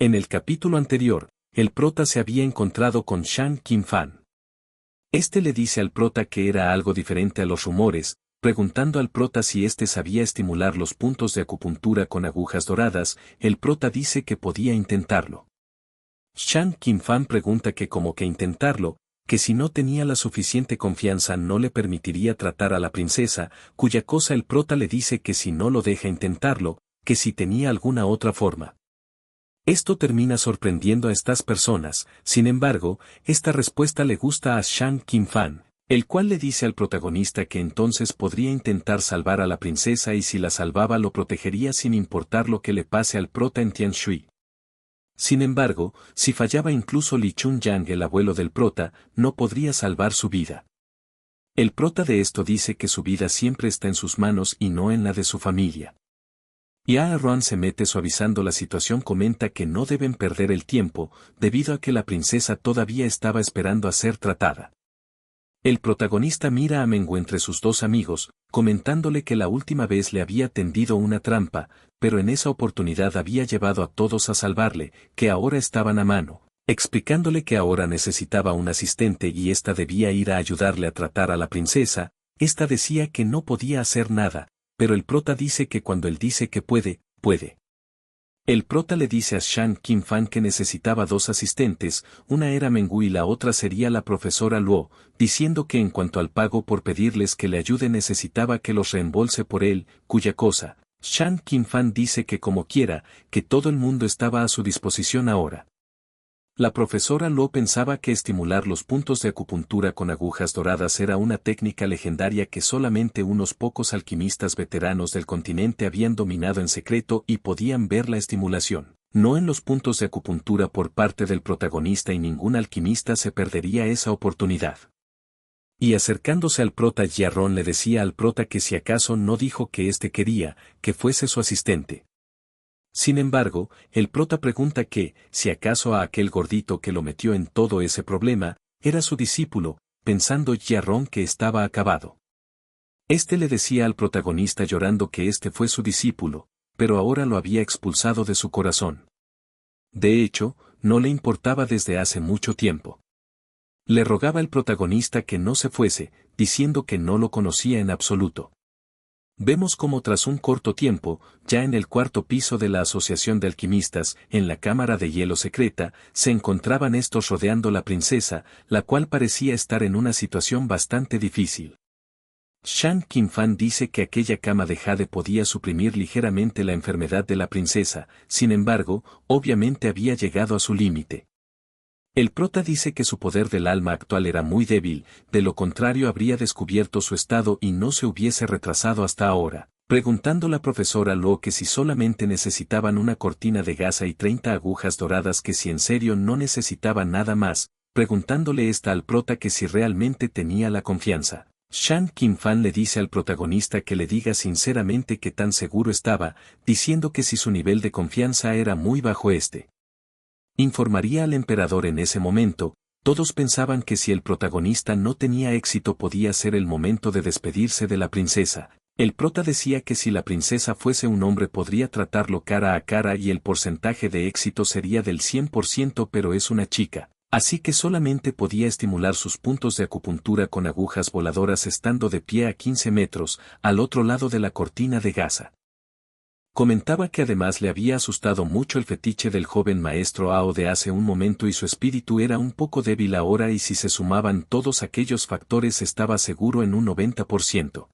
En el capítulo anterior, el prota se había encontrado con Shan Kim-fan. Este le dice al prota que era algo diferente a los rumores, preguntando al prota si éste sabía estimular los puntos de acupuntura con agujas doradas. El prota dice que podía intentarlo. Shan Kim-fan pregunta que como que intentarlo, que si no tenía la suficiente confianza no le permitiría tratar a la princesa, cuya cosa el prota le dice que si no lo deja intentarlo, que si tenía alguna otra forma. Esto termina sorprendiendo a estas personas. Sin embargo, esta respuesta le gusta a Shan Kim-fan, el cual le dice al protagonista que entonces podría intentar salvar a la princesa y si la salvaba lo protegería sin importar lo que le pase al prota en Tianshui. Sin embargo, si fallaba incluso Li Chun-yang, el abuelo del prota, no podría salvar su vida. El prota de esto dice que su vida siempre está en sus manos y no en la de su familia. Y Aaron se mete suavizando la situación, comenta que no deben perder el tiempo, debido a que la princesa todavía estaba esperando a ser tratada. El protagonista mira a Mengu entre sus dos amigos, comentándole que la última vez le había tendido una trampa, pero en esa oportunidad había llevado a todos a salvarle, que ahora estaban a mano, explicándole que ahora necesitaba un asistente y ésta debía ir a ayudarle a tratar a la princesa. Ésta decía que no podía hacer nada, pero el prota dice que cuando él dice que puede, puede. El prota le dice a Shan Kim-fan que necesitaba dos asistentes, una era Mengu y la otra sería la profesora Luo, diciendo que en cuanto al pago por pedirles que le ayude necesitaba que los reembolse por él, cuya cosa, Shan Kim-fan dice que como quiera, que todo el mundo estaba a su disposición ahora. La profesora Luo pensaba que estimular los puntos de acupuntura con agujas doradas era una técnica legendaria que solamente unos pocos alquimistas veteranos del continente habían dominado en secreto y podían ver la estimulación, no en los puntos de acupuntura por parte del protagonista, y ningún alquimista se perdería esa oportunidad. Y acercándose al prota, Yarron le decía al prota que si acaso no dijo que éste quería que fuese su asistente. Sin embargo, el prota pregunta que, si acaso a aquel gordito que lo metió en todo ese problema, era su discípulo, pensando Yarron que estaba acabado. Este le decía al protagonista llorando que este fue su discípulo, pero ahora lo había expulsado de su corazón. De hecho, no le importaba desde hace mucho tiempo. Le rogaba el protagonista que no se fuese, diciendo que no lo conocía en absoluto. Vemos cómo tras un corto tiempo, ya en el cuarto piso de la Asociación de Alquimistas, en la cámara de hielo secreta, se encontraban estos rodeando la princesa, la cual parecía estar en una situación bastante difícil. Shan Kim-fan dice que aquella cama de jade podía suprimir ligeramente la enfermedad de la princesa, sin embargo, obviamente había llegado a su límite. El prota dice que su poder del alma actual era muy débil, de lo contrario habría descubierto su estado y no se hubiese retrasado hasta ahora, preguntando la profesora Luo que si solamente necesitaban una cortina de gasa y 30 agujas doradas, que si en serio no necesitaban nada más, preguntándole esta al prota que si realmente tenía la confianza. Shan Kim-fan le dice al protagonista que le diga sinceramente que tan seguro estaba, diciendo que si su nivel de confianza era muy bajo informaría al emperador en ese momento. Todos pensaban que si el protagonista no tenía éxito podía ser el momento de despedirse de la princesa. El prota decía que si la princesa fuese un hombre podría tratarlo cara a cara y el porcentaje de éxito sería del 100%, pero es una chica, así que solamente podía estimular sus puntos de acupuntura con agujas voladoras estando de pie a 15 metros, al otro lado de la cortina de gasa. Comentaba que además le había asustado mucho el fetiche del joven maestro Ao de hace un momento y su espíritu era un poco débil ahora, y si se sumaban todos aquellos factores estaba seguro en un 90%.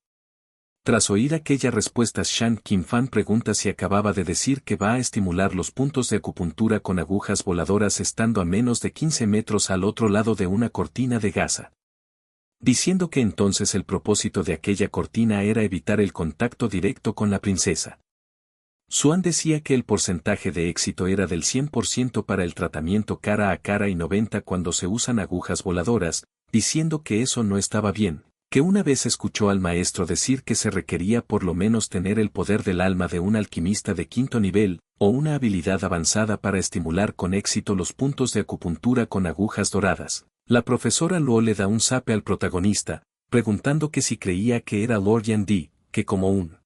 Tras oír aquella respuesta, Shan Kim-fan pregunta si acababa de decir que va a estimular los puntos de acupuntura con agujas voladoras estando a menos de 15 metros al otro lado de una cortina de gasa. Diciendo que entonces el propósito de aquella cortina era evitar el contacto directo con la princesa. Xuan decía que el porcentaje de éxito era del 100% para el tratamiento cara a cara y 90% cuando se usan agujas voladoras, diciendo que eso no estaba bien, que una vez escuchó al maestro decir que se requería por lo menos tener el poder del alma de un alquimista de 5º nivel, o una habilidad avanzada para estimular con éxito los puntos de acupuntura con agujas doradas. La profesora Luo le da un zape al protagonista, preguntando que si creía que era Lord Yan Di, que como un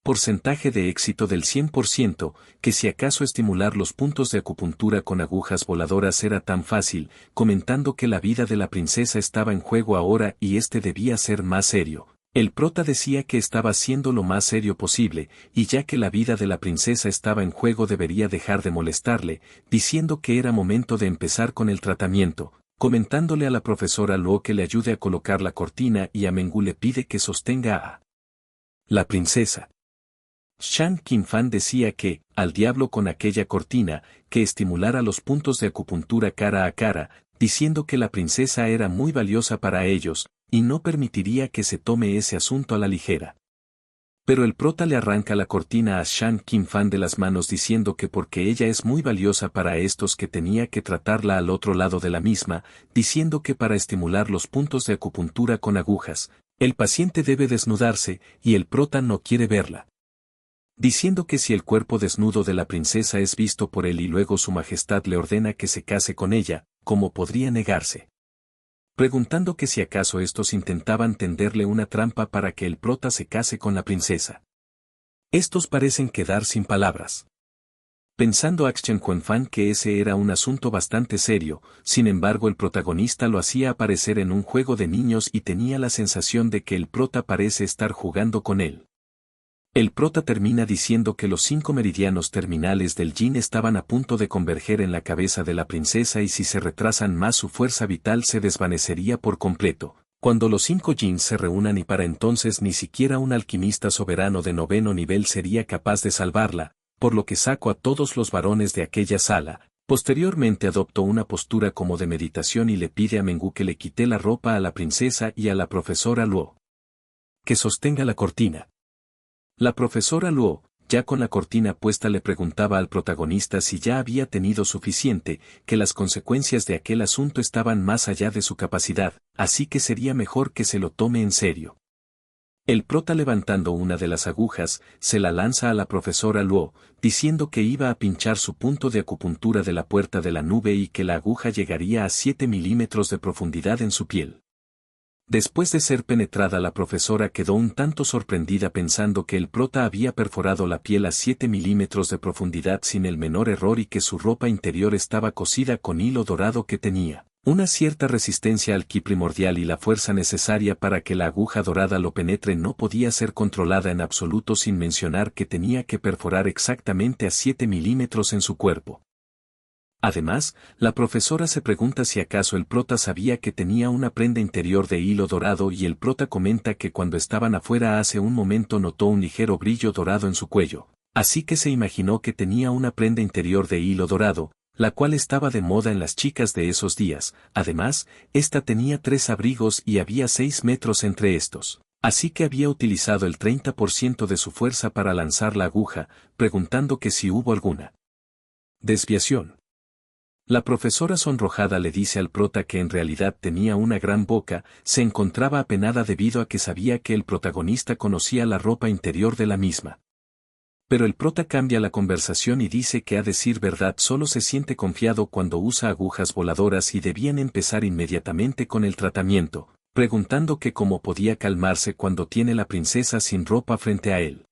porcentaje de éxito del 100%, que si acaso estimular los puntos de acupuntura con agujas voladoras era tan fácil, comentando que la vida de la princesa estaba en juego ahora y este debía ser más serio. El prota decía que estaba siendo lo más serio posible, y ya que la vida de la princesa estaba en juego debería dejar de molestarle, diciendo que era momento de empezar con el tratamiento, comentándole a la profesora Luo que le ayude a colocar la cortina y a Mengu le pide que sostenga a la princesa. Shan Qinfan decía que, al diablo con aquella cortina, que estimulara los puntos de acupuntura cara a cara, diciendo que la princesa era muy valiosa para ellos, y no permitiría que se tome ese asunto a la ligera. Pero el prota le arranca la cortina a Shan Qinfan de las manos diciendo que porque ella es muy valiosa para estos que tenía que tratarla al otro lado de la misma, diciendo que para estimular los puntos de acupuntura con agujas, el paciente debe desnudarse, y el prota no quiere verla. Diciendo que si el cuerpo desnudo de la princesa es visto por él y luego su majestad le ordena que se case con ella, ¿cómo podría negarse? Preguntando que si acaso estos intentaban tenderle una trampa para que el prota se case con la princesa. Estos parecen quedar sin palabras. Pensando Action Quanfan que ese era un asunto bastante serio, sin embargo el protagonista lo hacía aparecer en un juego de niños y tenía la sensación de que el prota parece estar jugando con él. El prota termina diciendo que los 5 meridianos terminales del yin estaban a punto de converger en la cabeza de la princesa y si se retrasan más su fuerza vital se desvanecería por completo, cuando los 5 yins se reúnan y para entonces ni siquiera un alquimista soberano de 9º nivel sería capaz de salvarla, por lo que saco a todos los varones de aquella sala. Posteriormente adoptó una postura como de meditación y le pide a Mengu que le quite la ropa a la princesa y a la profesora Luo que sostenga la cortina. La profesora Luo, ya con la cortina puesta le preguntaba al protagonista si ya había tenido suficiente, que las consecuencias de aquel asunto estaban más allá de su capacidad, así que sería mejor que se lo tome en serio. El prota levantando una de las agujas, se la lanza a la profesora Luo, diciendo que iba a pinchar su punto de acupuntura de la puerta de la nube y que la aguja llegaría a 7 milímetros de profundidad en su piel. Después de ser penetrada la profesora quedó un tanto sorprendida pensando que el prota había perforado la piel a 7 milímetros de profundidad sin el menor error y que su ropa interior estaba cosida con hilo dorado que tenía una cierta resistencia al ki primordial y la fuerza necesaria para que la aguja dorada lo penetre no podía ser controlada en absoluto sin mencionar que tenía que perforar exactamente a 7 milímetros en su cuerpo. Además, la profesora se pregunta si acaso el prota sabía que tenía una prenda interior de hilo dorado y el prota comenta que cuando estaban afuera hace un momento notó un ligero brillo dorado en su cuello, así que se imaginó que tenía una prenda interior de hilo dorado, la cual estaba de moda en las chicas de esos días. Además, esta tenía 3 abrigos y había 6 metros entre estos. Así que había utilizado el 30% de su fuerza para lanzar la aguja, preguntando que si hubo alguna desviación. La profesora sonrojada le dice al prota que en realidad tenía una gran boca, se encontraba apenada debido a que sabía que el protagonista conocía la ropa interior de la misma. Pero el prota cambia la conversación y dice que a decir verdad solo se siente confiado cuando usa agujas voladoras y debían empezar inmediatamente con el tratamiento, preguntando que cómo podía calmarse cuando tiene la princesa sin ropa frente a él.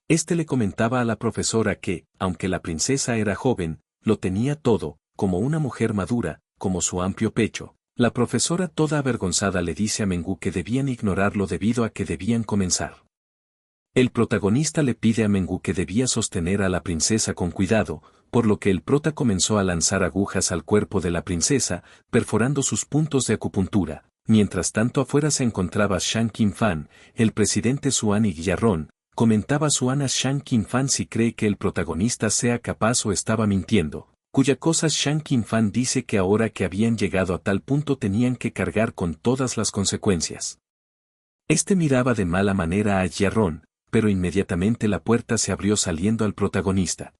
Este le comentaba a la profesora que, aunque la princesa era joven, lo tenía todo, como una mujer madura, como su amplio pecho. La profesora toda avergonzada le dice a Mengu que debían ignorarlo debido a que debían comenzar. El protagonista le pide a Mengu que debía sostener a la princesa con cuidado, por lo que el prota comenzó a lanzar agujas al cuerpo de la princesa, perforando sus puntos de acupuntura. Mientras tanto afuera se encontraba Shan Qinfan, el presidente Suan y Guillarrón, comentaba Suan a Shan Qinfan si cree que el protagonista sea capaz o estaba mintiendo. Cuya cosa Shan Qinfan dice que ahora que habían llegado a tal punto tenían que cargar con todas las consecuencias. Este miraba de mala manera a Yarrón, pero inmediatamente la puerta se abrió saliendo al protagonista.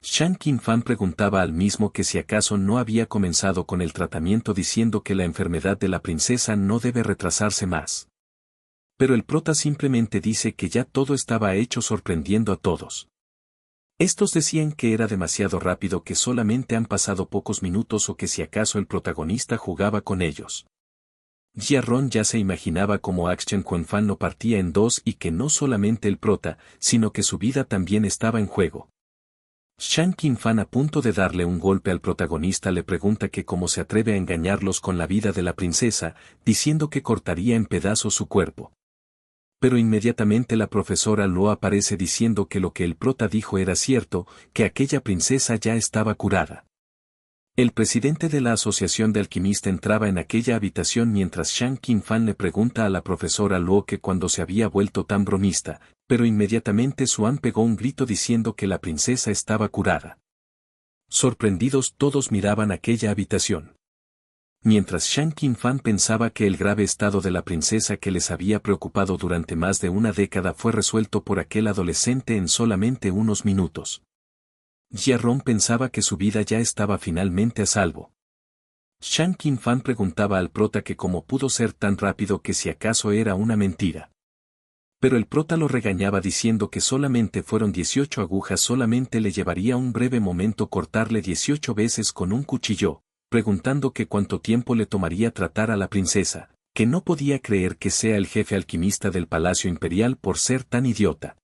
Shan Qinfan preguntaba al mismo que si acaso no había comenzado con el tratamiento diciendo que la enfermedad de la princesa no debe retrasarse más. Pero el prota simplemente dice que ya todo estaba hecho sorprendiendo a todos. Estos decían que era demasiado rápido que solamente han pasado pocos minutos o que si acaso el protagonista jugaba con ellos. Jia Ron ya se imaginaba cómo Action Quanfan lo partía en dos y que no solamente el prota, sino que su vida también estaba en juego. Shan Qinfan, a punto de darle un golpe al protagonista, le pregunta que cómo se atreve a engañarlos con la vida de la princesa, diciendo que cortaría en pedazos su cuerpo. Pero inmediatamente la profesora Luo aparece diciendo que lo que el prota dijo era cierto, que aquella princesa ya estaba curada. El presidente de la Asociación de Alquimistas entraba en aquella habitación mientras Shan Qinfan le pregunta a la profesora Luo que cuando se había vuelto tan bromista, pero inmediatamente Xuan pegó un grito diciendo que la princesa estaba curada. Sorprendidos todos miraban aquella habitación. Mientras Shan Qinfan pensaba que el grave estado de la princesa que les había preocupado durante más de una década fue resuelto por aquel adolescente en solamente unos minutos. Jia Ron pensaba que su vida ya estaba finalmente a salvo. Shan Qinfan preguntaba al prota que cómo pudo ser tan rápido, que si acaso era una mentira. Pero el prota lo regañaba diciendo que solamente fueron 18 agujas, solamente le llevaría un breve momento cortarle 18 veces con un cuchillo, preguntando que cuánto tiempo le tomaría tratar a la princesa, que no podía creer que sea el jefe alquimista del Palacio Imperial por ser tan idiota.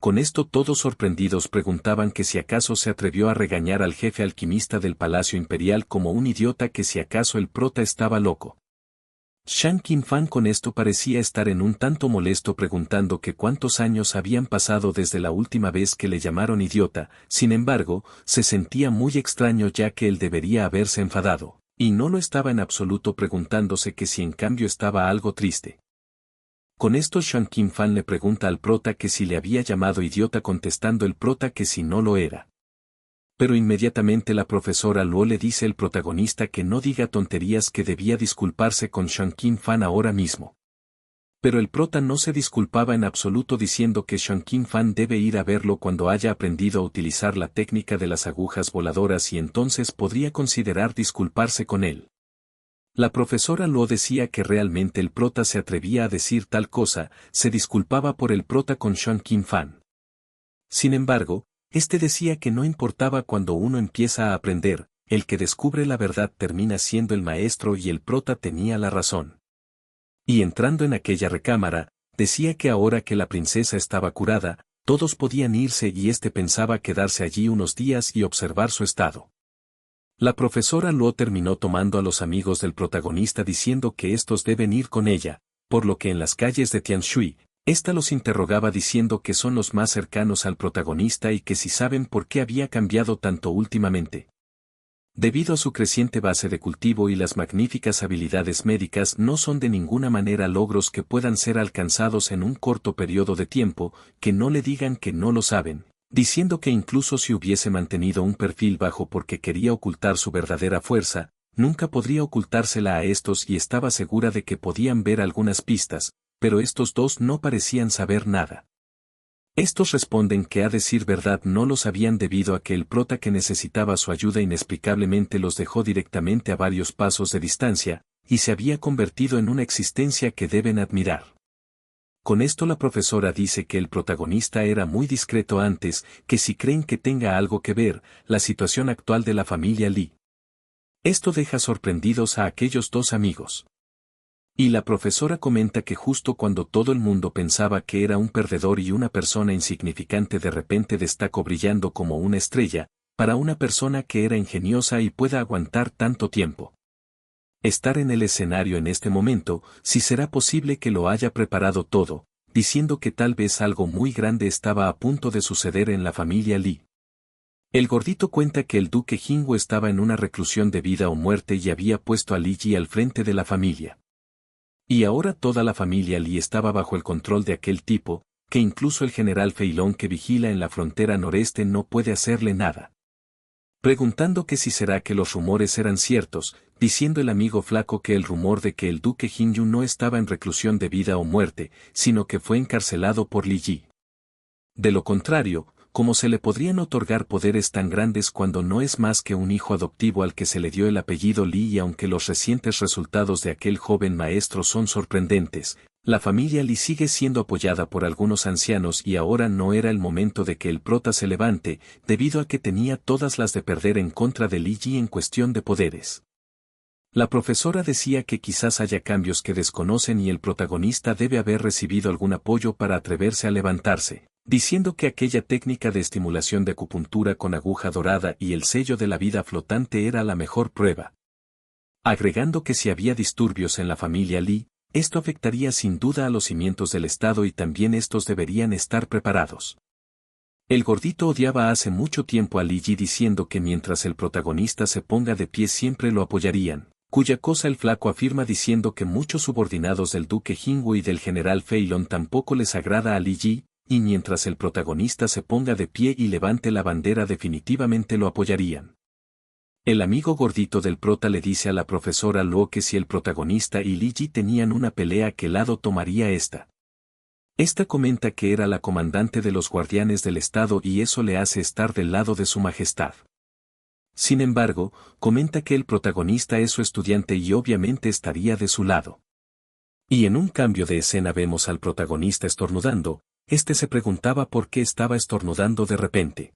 Con esto todos sorprendidos preguntaban que si acaso se atrevió a regañar al jefe alquimista del Palacio Imperial como un idiota, que si acaso el prota estaba loco. Shan Qinfan con esto parecía estar en un tanto molesto, preguntando que cuántos años habían pasado desde la última vez que le llamaron idiota. Sin embargo, se sentía muy extraño ya que él debería haberse enfadado, y no lo estaba en absoluto, preguntándose que si en cambio estaba algo triste. Con esto Shan Qinfan le pregunta al prota que si le había llamado idiota, contestando el prota que si no lo era. Pero inmediatamente la profesora Luo le dice al protagonista que no diga tonterías, que debía disculparse con Shan Qinfan ahora mismo. Pero el prota no se disculpaba en absoluto, diciendo que Shan Qinfan debe ir a verlo cuando haya aprendido a utilizar la técnica de las agujas voladoras y entonces podría considerar disculparse con él. La profesora Luo decía que realmente el prota se atrevía a decir tal cosa, se disculpaba por el prota con Shan Qinfan. Sin embargo, este decía que no importaba cuando uno empieza a aprender, el que descubre la verdad termina siendo el maestro, y el prota tenía la razón. Y entrando en aquella recámara, decía que ahora que la princesa estaba curada, todos podían irse y este pensaba quedarse allí unos días y observar su estado. La profesora Luo terminó tomando a los amigos del protagonista diciendo que estos deben ir con ella, por lo que en las calles de Tianshui, ésta los interrogaba diciendo que son los más cercanos al protagonista y que si saben por qué había cambiado tanto últimamente. Debido a su creciente base de cultivo y las magníficas habilidades médicas, no son de ninguna manera logros que puedan ser alcanzados en un corto periodo de tiempo, que no le digan que no lo saben, diciendo que incluso si hubiese mantenido un perfil bajo porque quería ocultar su verdadera fuerza, nunca podría ocultársela a estos, y estaba segura de que podían ver algunas pistas, pero estos dos no parecían saber nada. Estos responden que a decir verdad no lo sabían debido a que el prota que necesitaba su ayuda inexplicablemente los dejó directamente a varios pasos de distancia, y se había convertido en una existencia que deben admirar. Con esto la profesora dice que el protagonista era muy discreto antes, que si creen que tenga algo que ver, la situación actual de la familia Li. Esto deja sorprendidos a aquellos dos amigos. Y la profesora comenta que justo cuando todo el mundo pensaba que era un perdedor y una persona insignificante, de repente destacó brillando como una estrella, para una persona que era ingeniosa y pueda aguantar tanto tiempo. Estar en el escenario en este momento, si será posible que lo haya preparado todo, diciendo que tal vez algo muy grande estaba a punto de suceder en la familia Li. El gordito cuenta que el duque Jingwo estaba en una reclusión de vida o muerte y había puesto a Li Ji al frente de la familia. Y ahora toda la familia Li estaba bajo el control de aquel tipo, que incluso el general Fei Long que vigila en la frontera noreste no puede hacerle nada. Preguntando que si será que los rumores eran ciertos, diciendo el amigo flaco que el rumor de que el duque Jinyu no estaba en reclusión de vida o muerte, sino que fue encarcelado por Li Ji. De lo contrario, ¿cómo se le podrían otorgar poderes tan grandes cuando no es más que un hijo adoptivo al que se le dio el apellido Li? Y aunque los recientes resultados de aquel joven maestro son sorprendentes, la familia Li sigue siendo apoyada por algunos ancianos y ahora no era el momento de que el prota se levante, debido a que tenía todas las de perder en contra de Li Ji en cuestión de poderes. La profesora decía que quizás haya cambios que desconocen y el protagonista debe haber recibido algún apoyo para atreverse a levantarse, diciendo que aquella técnica de estimulación de acupuntura con aguja dorada y el sello de la vida flotante era la mejor prueba. Agregando que si había disturbios en la familia Lee, esto afectaría sin duda a los cimientos del Estado y también estos deberían estar preparados. El gordito odiaba hace mucho tiempo a Li Ji diciendo que mientras el protagonista se ponga de pie siempre lo apoyarían, cuya cosa el flaco afirma diciendo que muchos subordinados del duque Jingwu y del general Fei Long tampoco les agrada a Li Ji, y mientras el protagonista se ponga de pie y levante la bandera definitivamente lo apoyarían. El amigo gordito del prota le dice a la profesora Luo que si el protagonista y Li Ji tenían una pelea, ¿qué lado tomaría esta? Esta comenta que era la comandante de los guardianes del Estado y eso le hace estar del lado de su majestad. Sin embargo, comenta que el protagonista es su estudiante y obviamente estaría de su lado. Y en un cambio de escena vemos al protagonista estornudando, este se preguntaba por qué estaba estornudando de repente.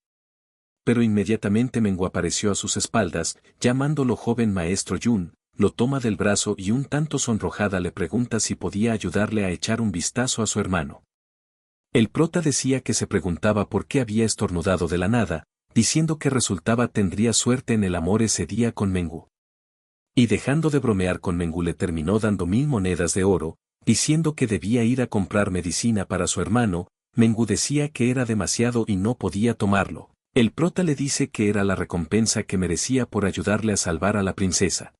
Pero inmediatamente Mengu apareció a sus espaldas, llamándolo joven maestro Yun, lo toma del brazo y un tanto sonrojada le pregunta si podía ayudarle a echar un vistazo a su hermano. El prota decía que se preguntaba por qué había estornudado de la nada, diciendo que resultaba tendría suerte en el amor ese día con Mengu. Y dejando de bromear con Mengu le terminó dando 1000 monedas de oro, diciendo que debía ir a comprar medicina para su hermano. Mengu decía que era demasiado y no podía tomarlo. El prota le dice que era la recompensa que merecía por ayudarle a salvar a la princesa.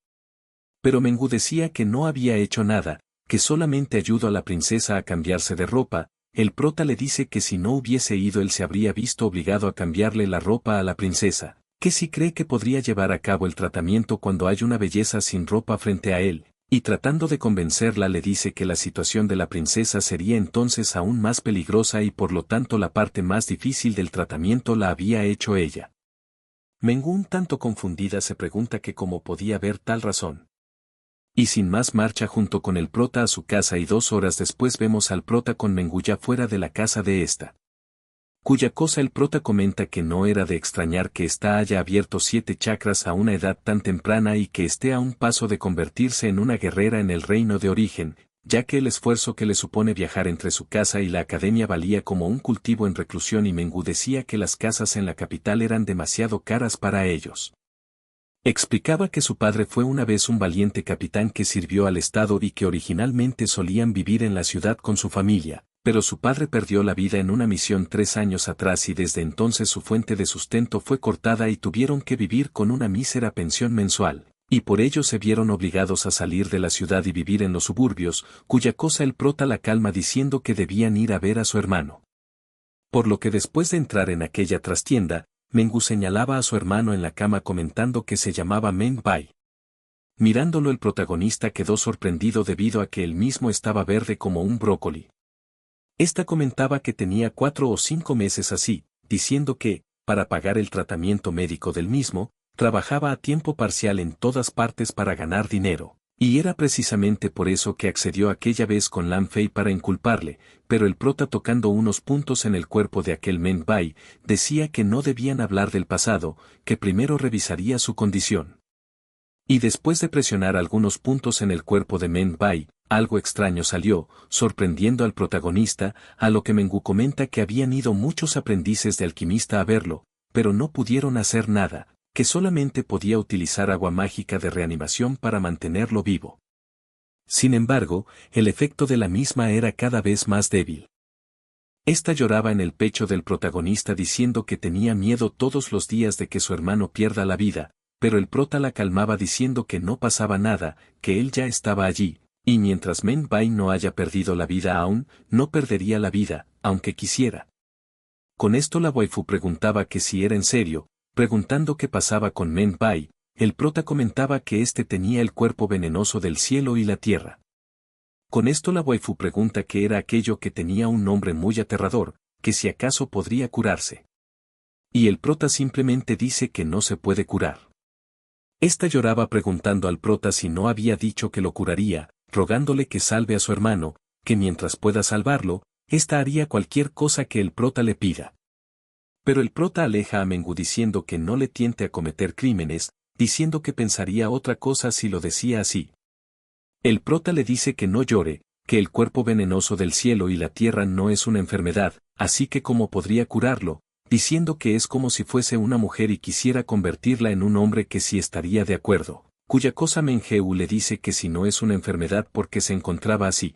Pero Mengu decía que no había hecho nada, que solamente ayudó a la princesa a cambiarse de ropa. El prota le dice que si no hubiese ido él se habría visto obligado a cambiarle la ropa a la princesa, que si cree que podría llevar a cabo el tratamiento cuando hay una belleza sin ropa frente a él, y tratando de convencerla le dice que la situación de la princesa sería entonces aún más peligrosa y por lo tanto la parte más difícil del tratamiento la había hecho ella. Mengu un tanto confundida se pregunta que cómo podía haber tal razón. Y sin más marcha junto con el prota a su casa y 2 horas después vemos al prota con Mengu ya fuera de la casa de esta. Cuya cosa el prota comenta que no era de extrañar que ésta haya abierto 7 chakras a una edad tan temprana y que esté a un paso de convertirse en una guerrera en el reino de origen, ya que el esfuerzo que le supone viajar entre su casa y la academia valía como un cultivo en reclusión y Mengu decía que las casas en la capital eran demasiado caras para ellos. Explicaba que su padre fue una vez un valiente capitán que sirvió al Estado y que originalmente solían vivir en la ciudad con su familia, pero su padre perdió la vida en una misión 3 años atrás y desde entonces su fuente de sustento fue cortada y tuvieron que vivir con una mísera pensión mensual, y por ello se vieron obligados a salir de la ciudad y vivir en los suburbios, cuya cosa el prota la calma diciendo que debían ir a ver a su hermano. Por lo que después de entrar en aquella trastienda, Mengu señalaba a su hermano en la cama comentando que se llamaba Meng Bai. Mirándolo el protagonista quedó sorprendido debido a que él mismo estaba verde como un brócoli. Esta comentaba que tenía 4 o 5 meses así, diciendo que, para pagar el tratamiento médico del mismo, trabajaba a tiempo parcial en todas partes para ganar dinero, y era precisamente por eso que accedió aquella vez con Lan Fei para inculparle, pero el prota tocando unos puntos en el cuerpo de aquel Meng Bai, decía que no debían hablar del pasado, que primero revisaría su condición. Y después de presionar algunos puntos en el cuerpo de Meng Bai, algo extraño salió, sorprendiendo al protagonista, a lo que Mengu comenta que habían ido muchos aprendices de alquimista a verlo, pero no pudieron hacer nada, que solamente podía utilizar agua mágica de reanimación para mantenerlo vivo. Sin embargo, el efecto de la misma era cada vez más débil. Esta lloraba en el pecho del protagonista diciendo que tenía miedo todos los días de que su hermano pierda la vida, pero el prota la calmaba diciendo que no pasaba nada, que él ya estaba allí, y mientras Meng Bai no haya perdido la vida aún, no perdería la vida, aunque quisiera. Con esto la waifu preguntaba que si era en serio, preguntando qué pasaba con Meng Bai, el prota comentaba que éste tenía el cuerpo venenoso del cielo y la tierra. Con esto la waifu pregunta qué era aquello que tenía un nombre muy aterrador, que si acaso podría curarse. Y el prota simplemente dice que no se puede curar. Esta lloraba preguntando al prota si no había dicho que lo curaría, rogándole que salve a su hermano, que mientras pueda salvarlo, ésta haría cualquier cosa que el prota le pida. Pero el prota aleja a Mengu diciendo que no le tiente a cometer crímenes, diciendo que pensaría otra cosa si lo decía así. El prota le dice que no llore, que el cuerpo venenoso del cielo y la tierra no es una enfermedad, así que cómo podría curarlo, diciendo que es como si fuese una mujer y quisiera convertirla en un hombre que sí estaría de acuerdo, cuya cosa Menjeu le dice que si no es una enfermedad porque se encontraba así.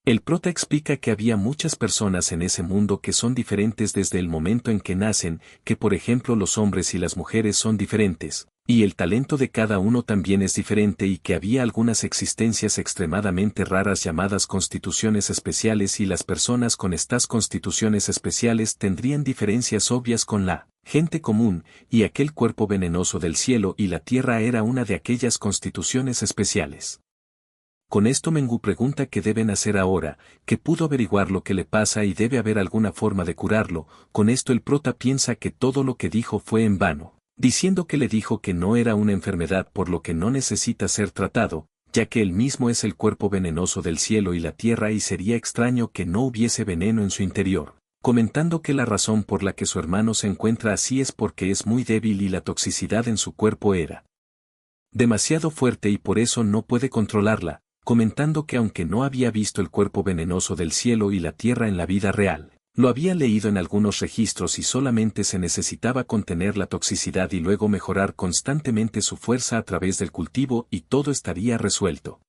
El prota explica que había muchas personas en ese mundo que son diferentes desde el momento en que nacen, que por ejemplo los hombres y las mujeres son diferentes, y el talento de cada uno también es diferente y que había algunas existencias extremadamente raras llamadas constituciones especiales y las personas con estas constituciones especiales tendrían diferencias obvias con la gente común, y aquel cuerpo venenoso del cielo y la tierra era una de aquellas constituciones especiales. Con esto Mengu pregunta qué deben hacer ahora, que pudo averiguar lo que le pasa y debe haber alguna forma de curarlo. Con esto el prota piensa que todo lo que dijo fue en vano, diciendo que le dijo que no era una enfermedad por lo que no necesita ser tratado, ya que él mismo es el cuerpo venenoso del cielo y la tierra y sería extraño que no hubiese veneno en su interior, comentando que la razón por la que su hermano se encuentra así es porque es muy débil y la toxicidad en su cuerpo era demasiado fuerte y por eso no puede controlarla, comentando que aunque no había visto el cuerpo venenoso del cielo y la tierra en la vida real, lo había leído en algunos registros y solamente se necesitaba contener la toxicidad y luego mejorar constantemente su fuerza a través del cultivo y todo estaría resuelto.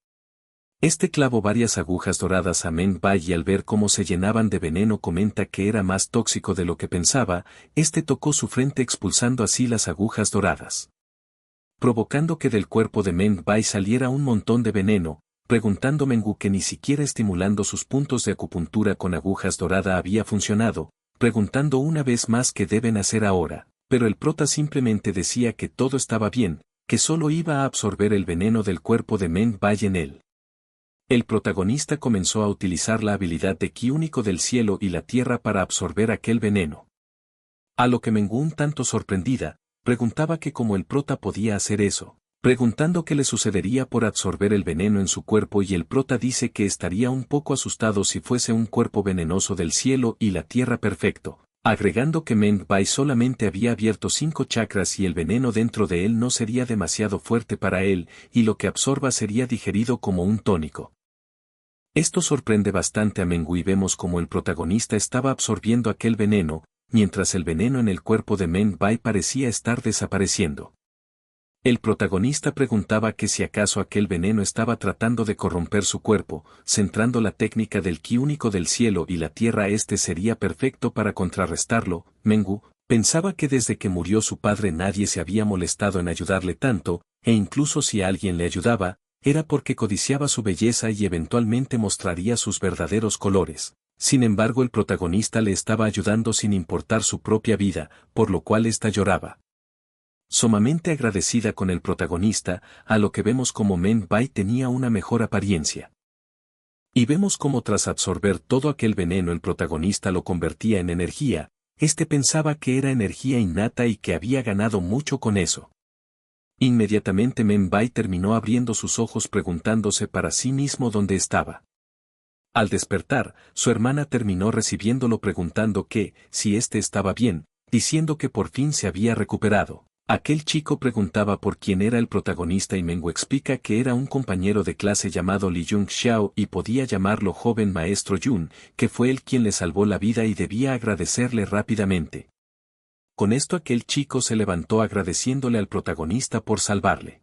Este clavó varias agujas doradas a Meng Bai y al ver cómo se llenaban de veneno comenta que era más tóxico de lo que pensaba, este tocó su frente expulsando así las agujas doradas, provocando que del cuerpo de Meng Bai saliera un montón de veneno, preguntando Mengu que ni siquiera estimulando sus puntos de acupuntura con agujas dorada había funcionado, preguntando una vez más qué deben hacer ahora, pero el prota simplemente decía que todo estaba bien, que solo iba a absorber el veneno del cuerpo de Meng Bai en él. El protagonista comenzó a utilizar la habilidad de Ki único del cielo y la tierra para absorber aquel veneno. A lo que Mengu un tanto sorprendida, preguntaba que cómo el prota podía hacer eso, preguntando qué le sucedería por absorber el veneno en su cuerpo y el prota dice que estaría un poco asustado si fuese un cuerpo venenoso del cielo y la tierra perfecto, agregando que Meng Bai solamente había abierto 5 chakras y el veneno dentro de él no sería demasiado fuerte para él, y lo que absorba sería digerido como un tónico. Esto sorprende bastante a Mengu y vemos como el protagonista estaba absorbiendo aquel veneno, mientras el veneno en el cuerpo de Meng Bai parecía estar desapareciendo. El protagonista preguntaba que si acaso aquel veneno estaba tratando de corromper su cuerpo, centrando la técnica del Ki único del cielo y la tierra sería perfecto para contrarrestarlo. Mengu pensaba que desde que murió su padre nadie se había molestado en ayudarle tanto, e incluso si alguien le ayudaba, era porque codiciaba su belleza y eventualmente mostraría sus verdaderos colores. Sin embargo el protagonista le estaba ayudando sin importar su propia vida, por lo cual ésta lloraba. Sumamente agradecida con el protagonista, a lo que vemos como Meng Bai tenía una mejor apariencia. Y vemos cómo tras absorber todo aquel veneno el protagonista lo convertía en energía, pensaba que era energía innata y que había ganado mucho con eso. Inmediatamente Meng Bai terminó abriendo sus ojos preguntándose para sí mismo dónde estaba. Al despertar, su hermana terminó recibiéndolo preguntando que, si estaba bien, diciendo que por fin se había recuperado. Aquel chico preguntaba por quién era el protagonista y Mengu explica que era un compañero de clase llamado Li Jung Xiao y podía llamarlo joven maestro Yun, que fue él quien le salvó la vida y debía agradecerle rápidamente. Con esto aquel chico se levantó agradeciéndole al protagonista por salvarle.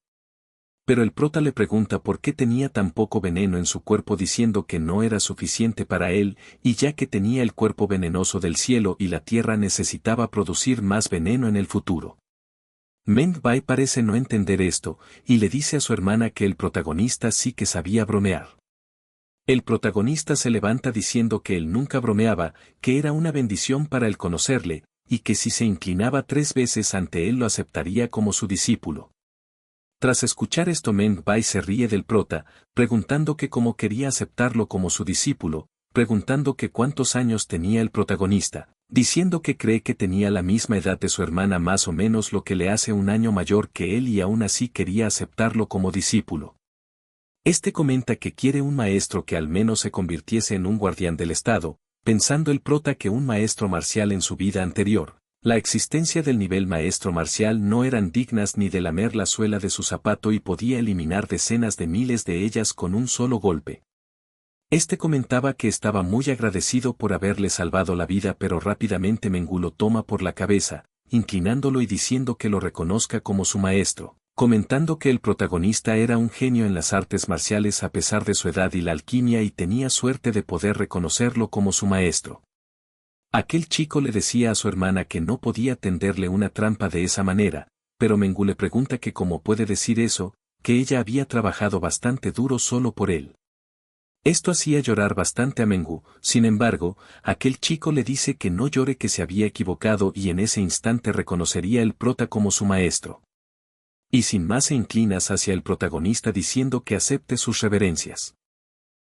Pero el prota le pregunta por qué tenía tan poco veneno en su cuerpo diciendo que no era suficiente para él, y ya que tenía el cuerpo venenoso del cielo y la tierra necesitaba producir más veneno en el futuro. Meng Bai parece no entender esto, y le dice a su hermana que el protagonista sí que sabía bromear. El protagonista se levanta diciendo que él nunca bromeaba, que era una bendición para él conocerle, y que si se inclinaba 3 veces ante él lo aceptaría como su discípulo. Tras escuchar esto Meng Bai se ríe del prota, preguntando que cómo quería aceptarlo como su discípulo, preguntando que cuántos años tenía el protagonista, diciendo que cree que tenía la misma edad de su hermana más o menos lo que le hace un año mayor que él y aún así quería aceptarlo como discípulo. Comenta que quiere un maestro que al menos se convirtiese en un guardián del Estado, pensando el prota que un maestro marcial en su vida anterior, La existencia del nivel maestro marcial no eran dignas ni de lamer la suela de su zapato y podía eliminar decenas de miles de ellas con un solo golpe. Este comentaba que estaba muy agradecido por haberle salvado la vida, pero rápidamente Mengu lo toma por la cabeza, inclinándolo y diciendo que lo reconozca como su maestro, comentando que el protagonista era un genio en las artes marciales a pesar de su edad y la alquimia y tenía suerte de poder reconocerlo como su maestro. Aquel chico le decía a su hermana que no podía tenderle una trampa de esa manera, pero Mengu le pregunta que cómo puede decir eso, que ella había trabajado bastante duro solo por él. Esto hacía llorar bastante a Mengu, sin embargo, aquel chico le dice que no llore, que se había equivocado y en ese instante reconocería el prota como su maestro. Y sin más se inclina hacia el protagonista diciendo que acepte sus reverencias.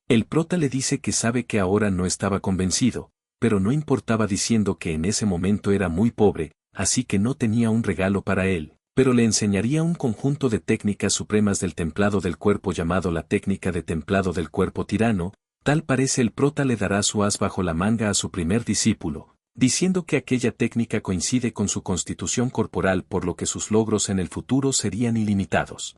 El prota le dice que sabe que ahora no estaba convencido, pero no importaba, diciendo que en ese momento era muy pobre, así que no tenía un regalo para él, pero le enseñaría un conjunto de técnicas supremas del templado del cuerpo llamado la técnica de templado del cuerpo tirano. Tal parece el prota le dará su as bajo la manga a su primer discípulo, diciendo que aquella técnica coincide con su constitución corporal, por lo que sus logros en el futuro serían ilimitados.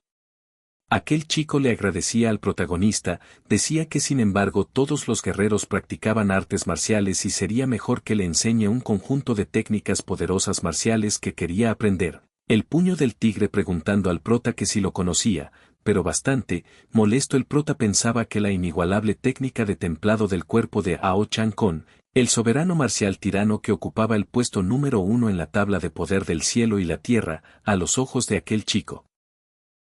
Aquel chico le agradecía al protagonista, decía que sin embargo todos los guerreros practicaban artes marciales y sería mejor que le enseñe un conjunto de técnicas poderosas marciales que quería aprender. El puño del tigre, preguntando al prota que si lo conocía, pero bastante molesto el prota pensaba que la inigualable técnica de templado del cuerpo de Ao Chang Con, el soberano marcial tirano que ocupaba el puesto número 1 en la tabla de poder del cielo y la tierra, a los ojos de aquel chico,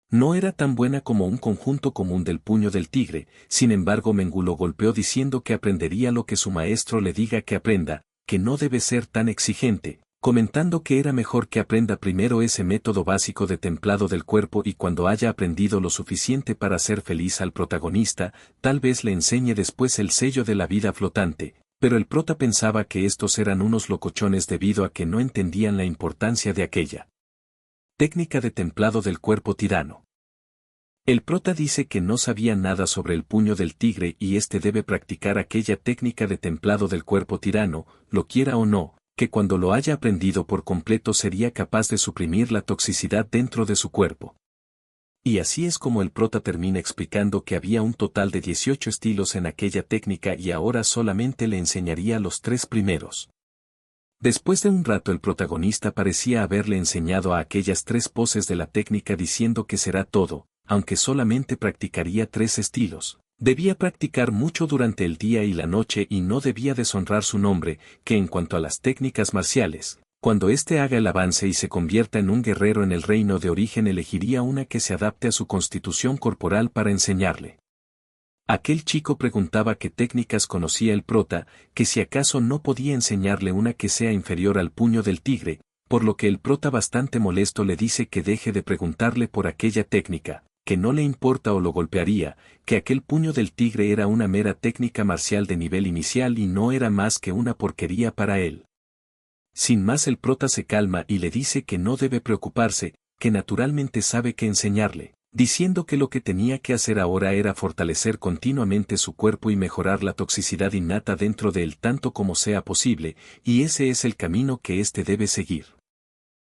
no era tan buena como un conjunto común del puño del tigre. Sin embargo, Mengu lo golpeó diciendo que aprendería lo que su maestro le diga que aprenda, que no debe ser tan exigente, comentando que era mejor que aprenda primero ese método básico de templado del cuerpo y cuando haya aprendido lo suficiente para hacer feliz al protagonista, tal vez le enseñe después el sello de la vida flotante. Pero el prota pensaba que estos eran unos locochones debido a que no entendían la importancia de aquella técnica de templado del cuerpo tirano. El prota dice que no sabía nada sobre el puño del tigre y este debe practicar aquella técnica de templado del cuerpo tirano, lo quiera o no, que cuando lo haya aprendido por completo sería capaz de suprimir la toxicidad dentro de su cuerpo. Y así es como el prota termina explicando que había un total de 18 estilos en aquella técnica y ahora solamente le enseñaría los 3 primeros. Después de un rato el protagonista parecía haberle enseñado a aquellas 3 poses de la técnica, diciendo que será todo, aunque solamente practicaría 3 estilos. Debía practicar mucho durante el día y la noche y no debía deshonrar su nombre, que en cuanto a las técnicas marciales, cuando éste haga el avance y se convierta en un guerrero en el reino de origen, elegiría una que se adapte a su constitución corporal para enseñarle. Aquel chico preguntaba qué técnicas conocía el prota, que si acaso no podía enseñarle una que sea inferior al puño del tigre, por lo que el prota, bastante molesto, le dice que deje de preguntarle por aquella técnica, que no le importa o lo golpearía, que aquel puño del tigre era una mera técnica marcial de nivel inicial y no era más que una porquería para él. Sin más el prota se calma y le dice que no debe preocuparse, que naturalmente sabe qué enseñarle, diciendo que lo que tenía que hacer ahora era fortalecer continuamente su cuerpo y mejorar la toxicidad innata dentro de él tanto como sea posible, y ese es el camino que éste debe seguir.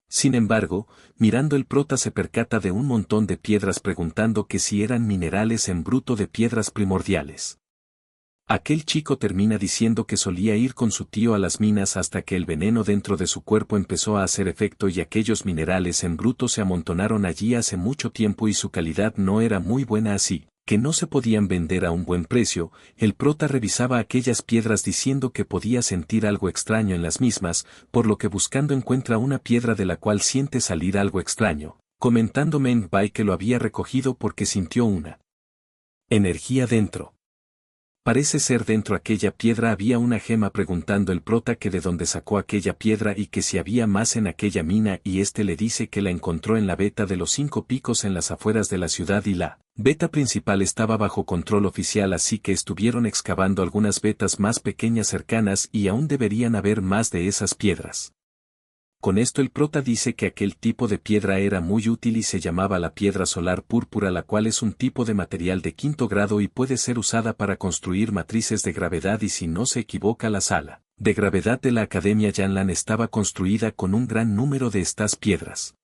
Sin embargo, mirando el prota se percata de un montón de piedras, preguntando que si eran minerales en bruto de piedras primordiales. Aquel chico termina diciendo que solía ir con su tío a las minas hasta que el veneno dentro de su cuerpo empezó a hacer efecto y aquellos minerales en bruto se amontonaron allí hace mucho tiempo y su calidad no era muy buena, así que no se podían vender a un buen precio. El prota revisaba aquellas piedras diciendo que podía sentir algo extraño en las mismas, por lo que buscando encuentra una piedra de la cual siente salir algo extraño, comentando Meng Bai que lo había recogido porque sintió una energía dentro. Parece ser dentro aquella piedra había una gema, preguntando el prota que de dónde sacó aquella piedra y que si había más en aquella mina, y este le dice que la encontró en la veta de los 5 picos en las afueras de la ciudad y la veta principal estaba bajo control oficial, así que estuvieron excavando algunas vetas más pequeñas cercanas y aún deberían haber más de esas piedras. Con esto el prota dice que aquel tipo de piedra era muy útil y se llamaba la piedra solar púrpura, la cual es un tipo de material de 5º grado y puede ser usada para construir matrices de gravedad y si no se equivoca la sala de gravedad de la Academia Yanlan estaba construida con un gran número de estas piedras.